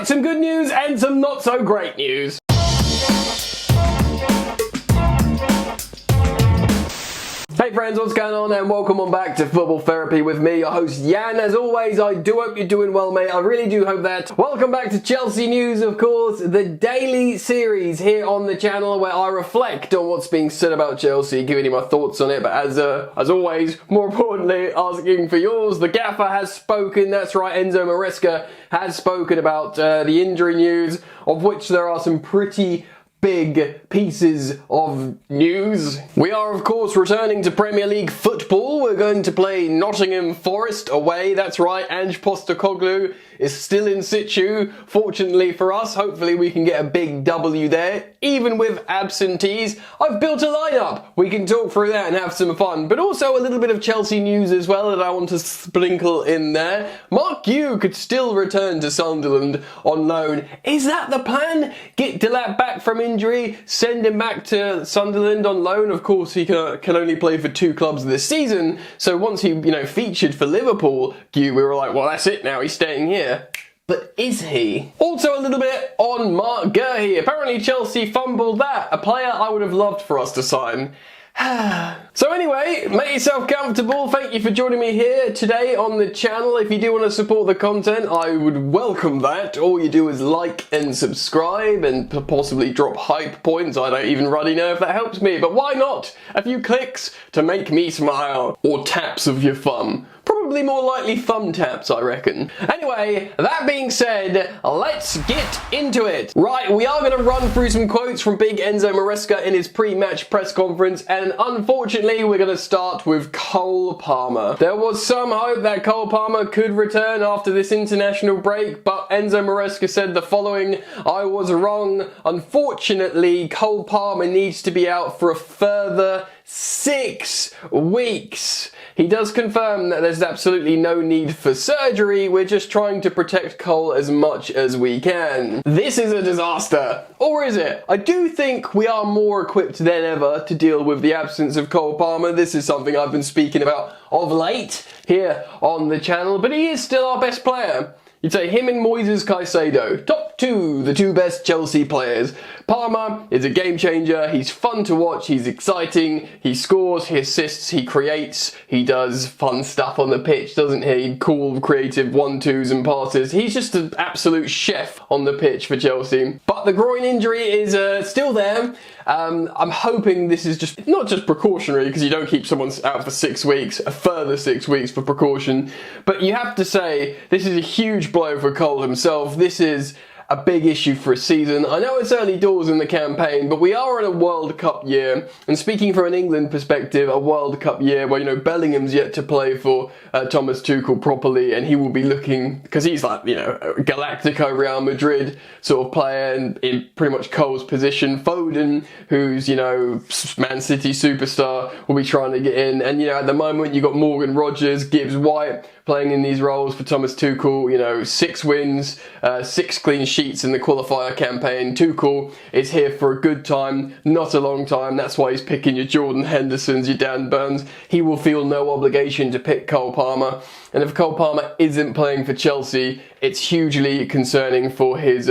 Right, some good news and some not so great news. Hey friends, what's going on, and welcome on back to Football Therapy with me, your host Jan. As always, I do hope you're doing well, mate. I really do hope that. Welcome back to Chelsea News, of course, the daily series here on the channel where I reflect on what's being said about Chelsea, giving you my thoughts on it. But as always, more importantly, asking for yours. The gaffer has spoken. That's right, Enzo Maresca has spoken about the injury news, of which there are some pretty big pieces of news. We are, of course, returning to Premier League football. We're going to play Nottingham Forest away. That's right, Ange Postecoglou is still in situ. Fortunately for us, hopefully we can get a big W there, even with absentees. I've built a lineup. We can talk through that and have some fun, but also a little bit of Chelsea news as well that I want to sprinkle in there. Marc Guiu could still return to Sunderland on loan. Is that the plan? Get Delap back from injury, send him back to Sunderland on loan. Of course, he can only play for 2 clubs this season, so once he featured for Liverpool, Guiu, we were like, well, that's it now, he's staying here. But is he? Also a little bit on Marc Guiu. Apparently Chelsea fumbled that, a player I would have loved for us to sign. So anyway, make yourself comfortable. Thank you for joining me here today on the channel. If you do want to support the content, I would welcome that. All you do is like and subscribe and possibly drop hype points. I don't even really know if that helps me, but why not? A few clicks to make me smile. Or taps of your thumb. Probably more likely thumb taps, I reckon. Anyway, that being said, let's get into it. Right, we are going to run through some quotes from big Enzo Maresca in his pre-match press conference, and unfortunately, we're going to start with Cole Palmer. There was some hope that Cole Palmer could return after this international break, but Enzo Maresca said the following: I was wrong. Unfortunately, Cole Palmer needs to be out for a further 6 weeks. He does confirm that there's absolutely no need for surgery. We're just trying to protect Cole as much as we can. This is a disaster. Or is it? I do think we are more equipped than ever to deal with the absence of Cole Palmer. This is something I've been speaking about of late here on the channel, but he is still our best player. You'd say him and Moises Caicedo, top 2, the 2 best Chelsea players. Palmer is a game changer. He's fun to watch. He's exciting. He scores, he assists, he creates. He does fun stuff on the pitch, doesn't he? Cool, creative 1-2s and passes. He's just an absolute chef on the pitch for Chelsea. But the groin injury is still there. I'm hoping this is just not just precautionary, because you don't keep someone out for 6 weeks, a further 6 weeks for precaution. But you have to say, this is a huge blow for Cole himself. This is a big issue for a season. I know it's early doors in the campaign, but we are in a World Cup year, and speaking from an England perspective, a World Cup year where, Bellingham's yet to play for Thomas Tuchel properly, and he will be looking, because he's like, Galactico Real Madrid sort of player, and in pretty much Cole's position. Foden, who's, Man City superstar, will be trying to get in, and, at the moment you've got Morgan Rogers, Gibbs White playing in these roles for Thomas Tuchel. 6 wins, 6 clean sheets in the qualifier campaign. Tuchel is here for a good time, not a long time. That's why he's picking your Jordan Hendersons, your Dan Burns. He will feel no obligation to pick Cole Palmer. And if Cole Palmer isn't playing for Chelsea, it's hugely concerning for his,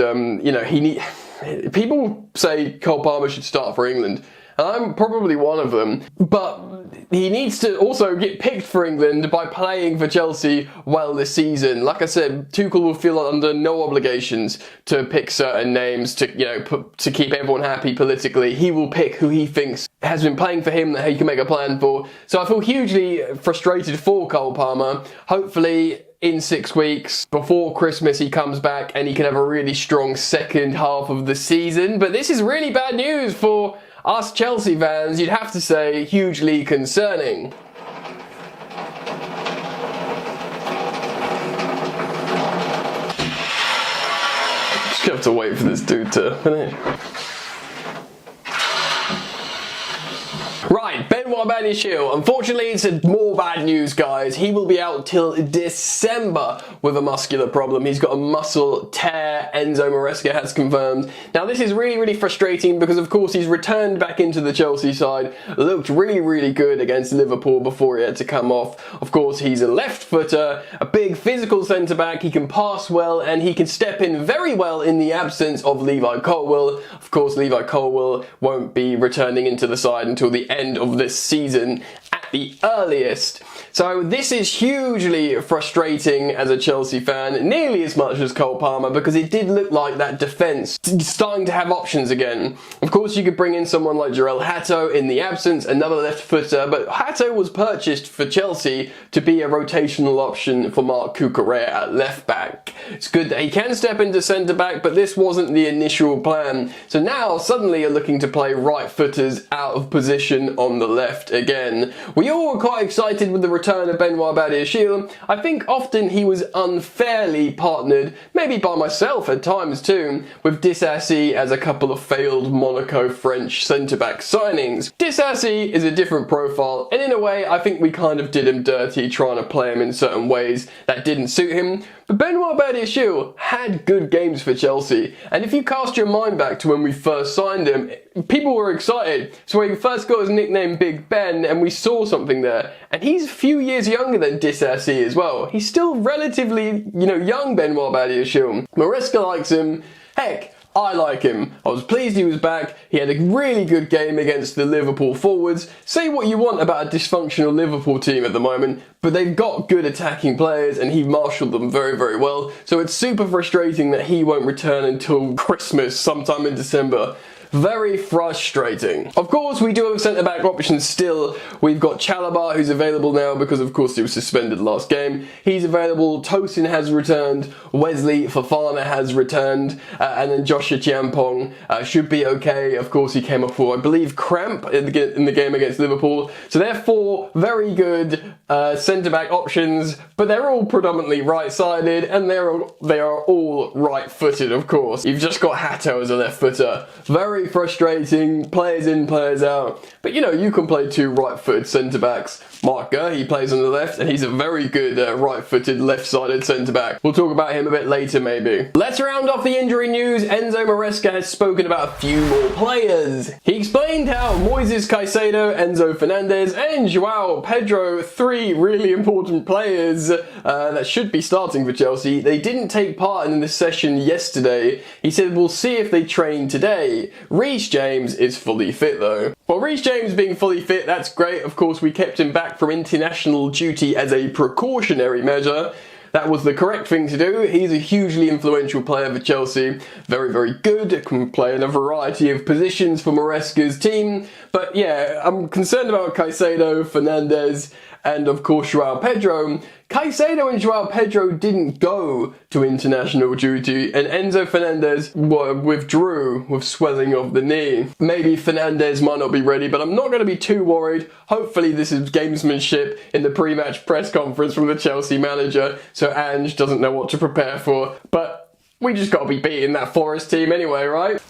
people say Cole Palmer should start for England. I'm probably one of them, but he needs to also get picked for England by playing for Chelsea well this season. Like I said, Tuchel will feel under no obligations to pick certain names to keep everyone happy politically. He will pick who he thinks has been playing for him that he can make a plan for. So I feel hugely frustrated for Cole Palmer. Hopefully, in 6 weeks, before Christmas, he comes back and he can have a really strong second half of the season. But this is really bad news for us Chelsea fans. You'd have to say hugely concerning. Just have to wait for this dude to finish. Right, Ben Benoit Badiashile, unfortunately it's more bad news, guys. He will be out till December with a muscular problem. He's got a muscle tear, Enzo Maresca has confirmed. Now this is really frustrating because of course he's returned back into the Chelsea side, looked really good against Liverpool before he had to come off. Of course he's a left footer, a big physical centre back, he can pass well and he can step in very well in the absence of Levi Colwill. Of course Levi Colwill won't be returning into the side until the end of this season at the earliest. So this is hugely frustrating as a Chelsea fan, nearly as much as Cole Palmer, because it did look like that defence starting to have options again. Of course you could bring in someone like Jarell Hatto in the absence, another left footer, but Hatto was purchased for Chelsea to be a rotational option for Marc Guiu at left back. It's good that he can step into centre back, but this wasn't the initial plan. So now suddenly you're looking to play right footers out of position on the left again. We all were quite excited with the return of Benoit Badiashile. I think often he was unfairly partnered, maybe by myself at times too, with Disasi as a couple of failed Monaco French centre-back signings. Disasi is a different profile, and in a way I think we kind of did him dirty trying to play him in certain ways that didn't suit him. But Benoit Badiashile had good games for Chelsea, and if you cast your mind back to when we first signed him, people were excited. So when he first got his nickname Big Ben, and we saw something there, and he's a few years younger than Disasi as well. He's still relatively, young Benoit Badiashile. Maresca likes him. Heck, I like him. I was pleased he was back. He had a really good game against the Liverpool forwards. Say what you want about a dysfunctional Liverpool team at the moment, but they've got good attacking players and he marshalled them very well. So it's super frustrating that he won't return until Christmas, sometime in December. Very frustrating. Of course, we do have centre-back options still. We've got Chalobah, who's available now because, of course, he was suspended last game. He's available. Tosin has returned. Wesley Fofana has returned. And then Joshua Chiampong should be okay. Of course, he came up for, I believe, cramp in the game against Liverpool. So they're four very good centre-back options, but they're all predominantly right-sided, and they are all right-footed, of course. You've just got Hatto as a left footer. Very frustrating, players in, players out. But you can play two right-footed centre-backs. Marc Guiu plays on the left, and he's a very good right-footed, left-sided centre-back. We'll talk about him a bit later, maybe. Let's round off the injury news. Enzo Maresca has spoken about a few more players. He explained how Moises Caicedo, Enzo Fernandez, and Joao Pedro, three really important players that should be starting for Chelsea, they didn't take part in the session yesterday. He said we'll see if they train today. Reece James is fully fit though. Well, Reece James being fully fit, that's great. Of course, we kept him back from international duty as a precautionary measure. That was the correct thing to do. He's a hugely influential player for Chelsea. Very good. Can play in a variety of positions for Maresca's team. But yeah, I'm concerned about Caicedo, Fernandez, and of course Joao Pedro. Caicedo and Joao Pedro didn't go to international duty, and Enzo Fernandez withdrew with swelling of the knee. Maybe Fernandez might not be ready, but I'm not going to be too worried. Hopefully this is gamesmanship in the pre-match press conference from the Chelsea manager, so Ange doesn't know what to prepare for. But we just got to be beating that Forest team anyway, right?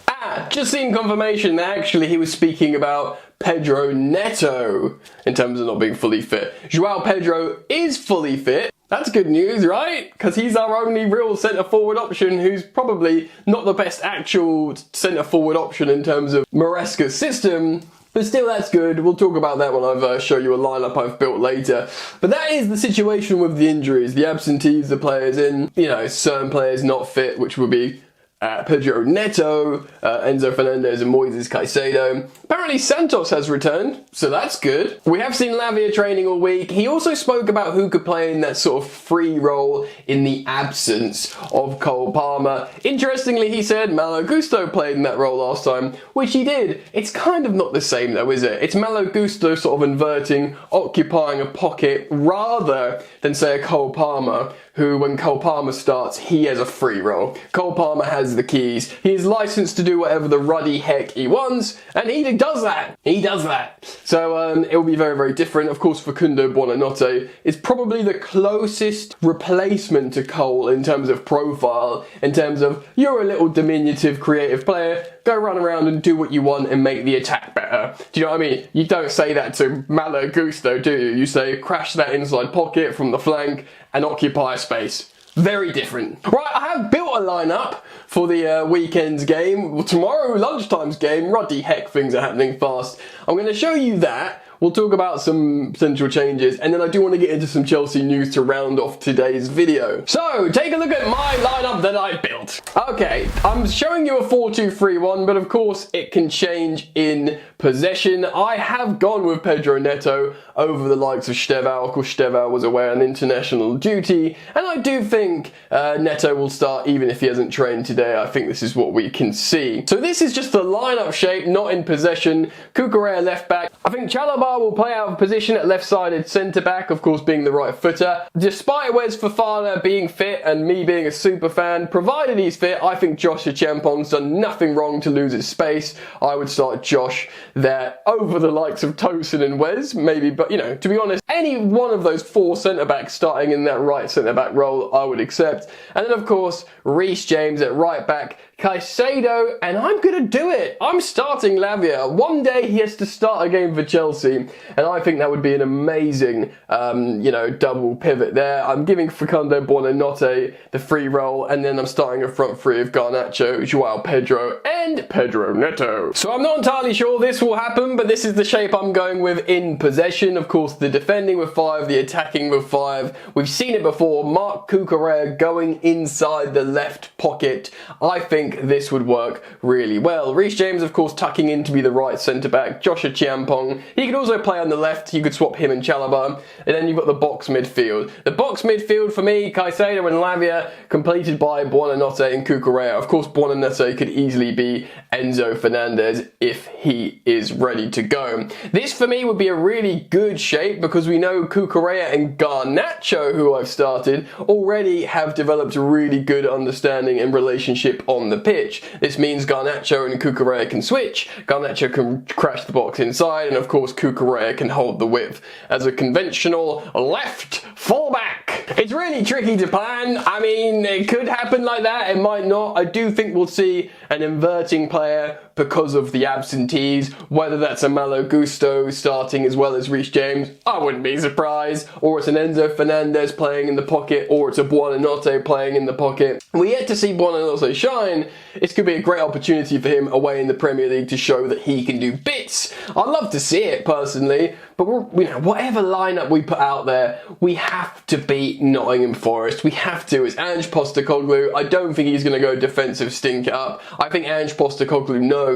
Just seen confirmation that actually he was speaking about Pedro Neto in terms of not being fully fit. Joao Pedro is fully fit. That's good news, right? Because he's our only real centre-forward option who's probably not the best actual centre-forward option in terms of Maresca's system. But still, that's good. We'll talk about that when I've show you a lineup I've built later. But that is the situation with the injuries. The absentees, the players in, certain players not fit, which will be Pedro Neto, Enzo Fernandez and Moises Caicedo. Apparently Santos has returned, so that's good. We have seen Lavia training all week. He also spoke about who could play in that sort of free role in the absence of Cole Palmer. Interestingly, he said Malo Gusto played in that role last time, which he did. It's kind of not the same though, is it? It's Malo Gusto sort of inverting, occupying a pocket, rather than say a Cole Palmer, who, when Cole Palmer starts, he has a free roll. Cole Palmer has the keys. He is licensed to do whatever the ruddy heck he wants, and he does that. He does that. So it will be very, very different. Of course, Facundo Buonanotte is probably the closest replacement to Cole in terms of profile, in terms of you're a little diminutive, creative player, go run around and do what you want and make the attack better. Do you know what I mean? You don't say that to Malo Gusto, do you? You say crash that inside pocket from the flank and occupy a space. Very different. Right, I have built a lineup for the weekend's game. Well, tomorrow, lunchtime's game, ruddy heck, things are happening fast. I'm going to show you that. We'll talk about some potential changes, and then I do want to get into some Chelsea news to round off today's video. So, take a look at my lineup that I built. Okay, I'm showing you a 4-2-3-1, but of course it can change in possession. I have gone with Pedro Neto over the likes of Stevao. Of course, Stevao was away on international duty, and I do think Neto will start even if he hasn't trained today. I think this is what we can see. So this is just the lineup shape, not in possession. Cucurella left back. I think Chalobah will play out of position at left-sided centre-back, of course being the right footer. Despite Wes Fofana being fit and me being a super fan, provided he's fit, I think Josh Achampong's done nothing wrong to lose his space. I would start Josh there over the likes of Tosin and Wes, maybe, but you know, to be honest, any one of those four centre-backs starting in that right centre-back role, I would accept. And then, of course, Reece James at right-back, Caicedo, and I'm going to do it. I'm starting Lavia. One day he has to start a game for Chelsea, and I think that would be an amazing, double pivot there. I'm giving Facundo Buonanotte the free role, and then I'm starting a front three of Garnacho, Joao Pedro, and Pedro Neto. So I'm not entirely sure this will happen, but this is the shape I'm going with in possession. Of course, the defending with 5, the attacking with 5. We've seen it before. Marc Cucurella going inside the left pocket. I think this would work really well. Reece James, of course, tucking in to be the right centre-back. Josh Achampong. He could also play on the left. You could swap him and Chalobah. And then you've got the box midfield. The box midfield for me, Caicedo and Lavia, completed by Buonanotte and Cucurella. Of course, Buonanotte could easily be Enzo Fernandez if he is ready to go. This, for me, would be a really good shape because we know Cucurella and Garnacho, who I've started, already have developed a really good understanding and relationship on the pitch. This means Garnacho and Cucurella can switch, Garnacho can crash the box inside, and of course Cucurella can hold the width as a conventional left fullback. It's really tricky to plan. I mean, it could happen like that, it might not. I do think we'll see an inverting player because of the absentees, whether that's a Malo Gusto starting as well as Reece James, I wouldn't be surprised, or it's an Enzo Fernandez playing in the pocket, or it's a Buonanotte playing in the pocket. We yet to see Buonanotte shine. This could be a great opportunity for him away in the Premier League to show that he can do bits. I'd love to see it personally, but whatever lineup we put out there, we have to beat Nottingham Forest. We have to. It's Ange Postecoglou. I don't think he's going to go defensive stink up. I think Ange Postecoglou knows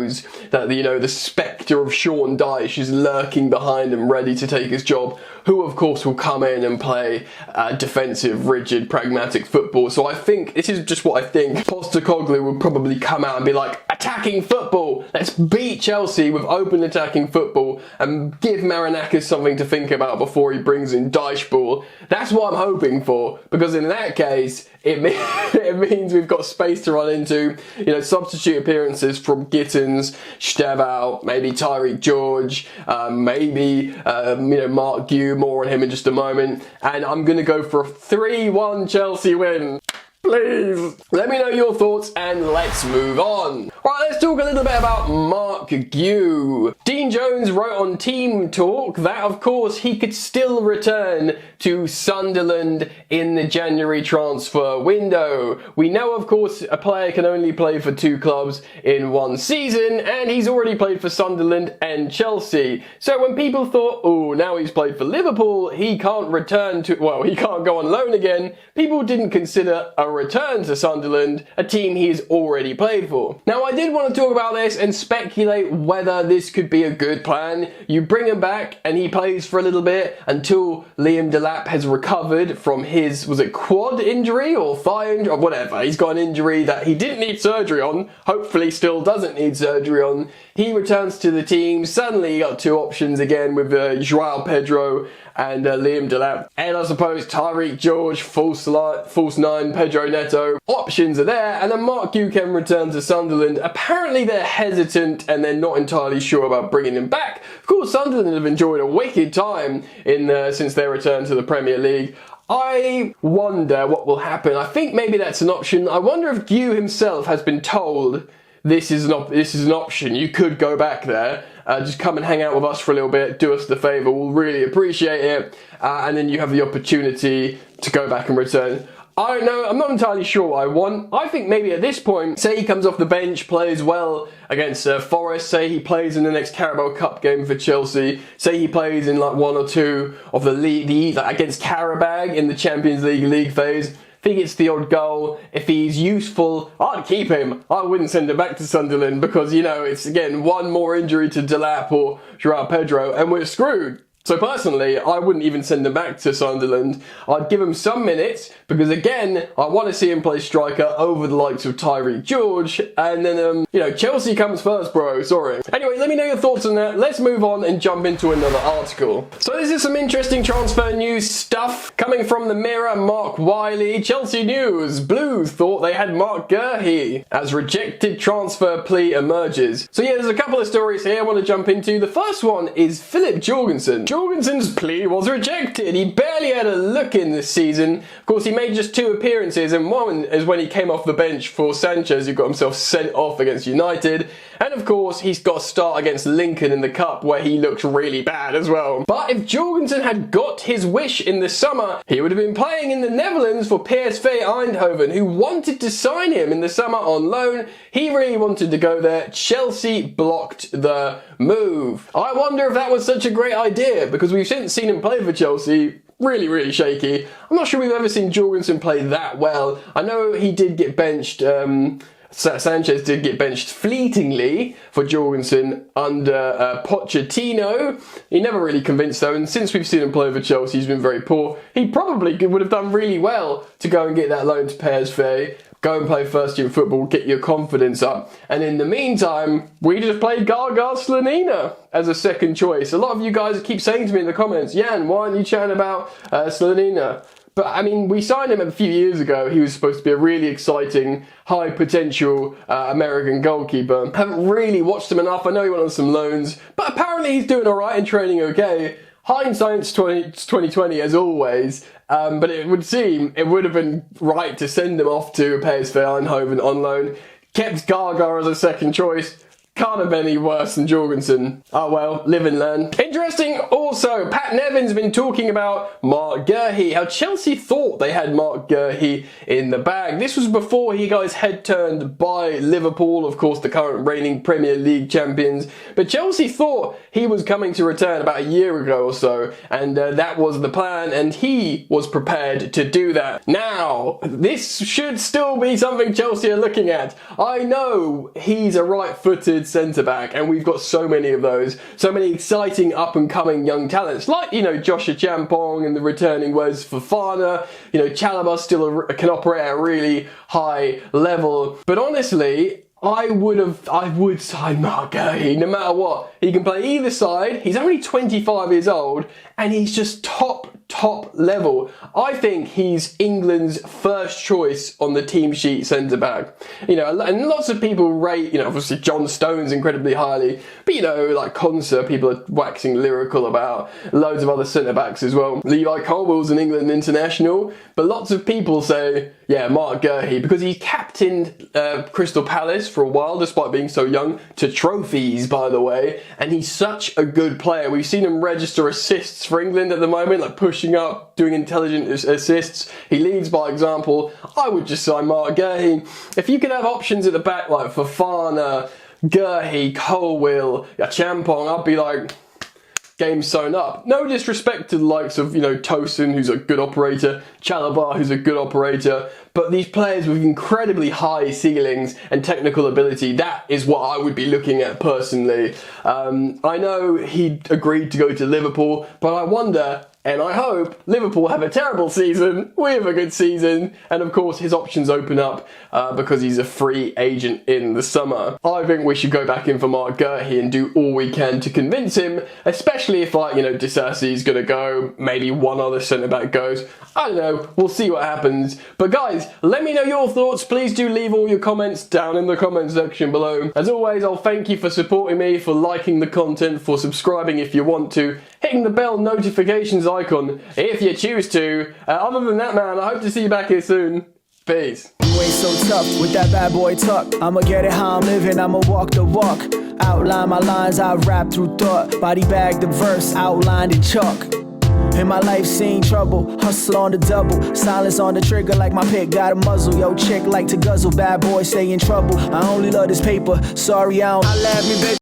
that the spectre of Sean Dyche is lurking behind him, ready to take his job. Who of course will come in and play defensive, rigid, pragmatic football. So I think this is just what I think. Postecoglou will probably come out and be like, attacking football. Let's beat Chelsea with open attacking football and give Marinakis something to think about before he brings in Dyche ball. That's what I'm hoping for, because in that case, it means we've got space to run into. Substitute appearances from Gittins, Stevao, maybe Tyreek George, maybe Marc Guiu. More on him in just a moment. And I'm going to go for a 3-1 Chelsea win. Please. Let me know your thoughts and let's move on. Right, let's talk a little bit about Marc Guiu. Dean Jones wrote on Team Talk that, of course, he could still return to Sunderland in the January transfer window. We know, of course, a player can only play for 2 clubs in one season, and he's already played for Sunderland and Chelsea. So when people thought, oh, now he's played for Liverpool, he can't he can't go on loan again, people didn't consider a return to Sunderland, a team he's already played for. Now, I I did want to talk about this and speculate whether this could be a good plan. You bring him back and he plays for a little bit until Liam Delap has recovered from his, was it quad injury or thigh injury or whatever. He's got an injury that he didn't need surgery on, hopefully still doesn't need surgery on. He returns to the team. Suddenly you got two options again with Joao Pedro and Liam Delap. And I suppose Tyreek George, false nine, Pedro Neto. Options are there. And then Marc Guiu can return to Sunderland. Apparently they're hesitant and they're not entirely sure about bringing him back. Of course, Sunderland have enjoyed a wicked time since their return to the Premier League. I wonder what will happen. I think maybe that's an option. I wonder if Guiu himself has been told this is an option. You could go back there. Just come and hang out with us for a little bit. Do us the favour. We'll really appreciate it. And then you have the opportunity to go back and return. I don't know. I'm not entirely sure what I want. I think maybe at this point, say he comes off the bench, plays well against Forest. Say he plays in the next Carabao Cup game for Chelsea. Say he plays in like one or two of the league, like against Karabag in the Champions League phase. If he gets the odd goal, if he's useful, I'd keep him. I wouldn't send him back to Sunderland because, you know, it's, again, one more injury to Delap or Joao Pedro and we're screwed. So personally, I wouldn't even send him back to Sunderland. I'd give him some minutes because, again, I want to see him play striker over the likes of Tyreek George. And then, you know, Chelsea comes first, bro. Sorry. Anyway, let me know your thoughts on that. Let's move on and jump into another article. So this is some interesting transfer news stuff coming from the Mirror. Mark Wiley, Chelsea News. Blues thought they had Marc Guiu as rejected transfer plea emerges. So yeah, there's a couple of stories here I want to jump into. The first one is Philip Jorgensen. Jorgensen's plea was rejected. He barely had a look in this season. Of course, he made just 2 appearances, and one is when he came off the bench for Sanchez, who got himself sent off against United. And of course, he's got a start against Lincoln in the Cup, where he looked really bad as well. But if Jorgensen had got his wish in the summer, he would have been playing in the Netherlands for PSV Eindhoven, who wanted to sign him in the summer on loan. He really wanted to go there. Chelsea blocked the move. I wonder if that was such a great idea, because we've since seen him play for Chelsea. Really, really shaky. I'm not sure we've ever seen Jorgensen play that well. I know he did get benched. Sanchez did get benched fleetingly for Jorgensen under Pochettino. He never really convinced though, and since we've seen him play for Chelsea, he's been very poor. He probably would have done really well to go and get that loan to PSV. Go and play first team football, get your confidence up. And in the meantime, we just played Gaga Slonina as a second choice. A lot of you guys keep saying to me in the comments, Jan, why aren't you chatting about Slonina? But I mean, we signed him a few years ago. He was supposed to be a really exciting, high potential American goalkeeper. Haven't really watched him enough. I know he went on some loans, but apparently he's doing all right and training okay. Hindsight's 2020 as always, but it would seem it would have been right to send him off to PSV Eindhoven on loan. Kept Gaga as a second choice. Can't have been any worse than Jorgensen. Oh well, live and learn. Interesting also, Pat Nevin's been talking about Marc Guiu, how Chelsea thought they had Marc Guiu in the bag. This was before he got his head turned by Liverpool, of course the current reigning Premier League champions. But Chelsea thought he was coming to return about a year ago or so, and that was the plan, and he was prepared to do that. Now, this should still be something Chelsea are looking at. I know he's a right-footed centre-back, and we've got so many of those, so many exciting up-and-coming young talents, like, you know, Joshua Champong and the returning Wes Fofana. You know, Chalobah still can operate at a really high level, but honestly, I would sign Marc Guiu no matter what. He can play either side. He's only 25 years old, and he's just top level. I think he's England's first choice on the team sheet centre-back. You know, and lots of people rate, you know, obviously John Stones incredibly highly, but you know, like Konsa, people are waxing lyrical about. Loads of other centre-backs as well. Levi Colwell's an England international, but lots of people say, yeah, Marc Guiu, because he captained Crystal Palace for a while, despite being so young, to trophies, by the way, and he's such a good player. We've seen him register assists for England at the moment, like pushing up, doing intelligent assists. He leads by example. I would just sign Marc Guiu. If you could have options at the back like Fofana, Guehi, Colwill, Champong, I'd be like, game sewn up. No disrespect to the likes of, you know, Tosin, who's a good operator, Chalobah, who's a good operator, but these players with incredibly high ceilings and technical ability, that is what I would be looking at personally. I know he agreed to go to Liverpool, but I wonder, and I hope, Liverpool have a terrible season, we have a good season, and of course his options open up because he's a free agent in the summer. I think we should go back in for Marc Guiu and do all we can to convince him, especially if, like, you know, Disasi's gonna go, maybe one other centre-back goes. I don't know, we'll see what happens. But guys, let me know your thoughts. Please do leave all your comments down in the comment section below. As always, I'll thank you for supporting me, for liking the content, for subscribing if you want to, hitting the bell notifications icon if you choose to. Other than that, man, I hope to see you back here soon. Peace. You ain't so tough with that bad boy tuck. I'ma get it how I'm living, I'ma walk the walk. Outline my lines, I rap through thought. Body bag the verse, outlined in chalk. In my life seen trouble, hustle on the double. Silence on the trigger like my pick got a muzzle. Yo, chick like to guzzle, bad boy stay in trouble. I only love this paper, sorry I don't. I laugh me, baby.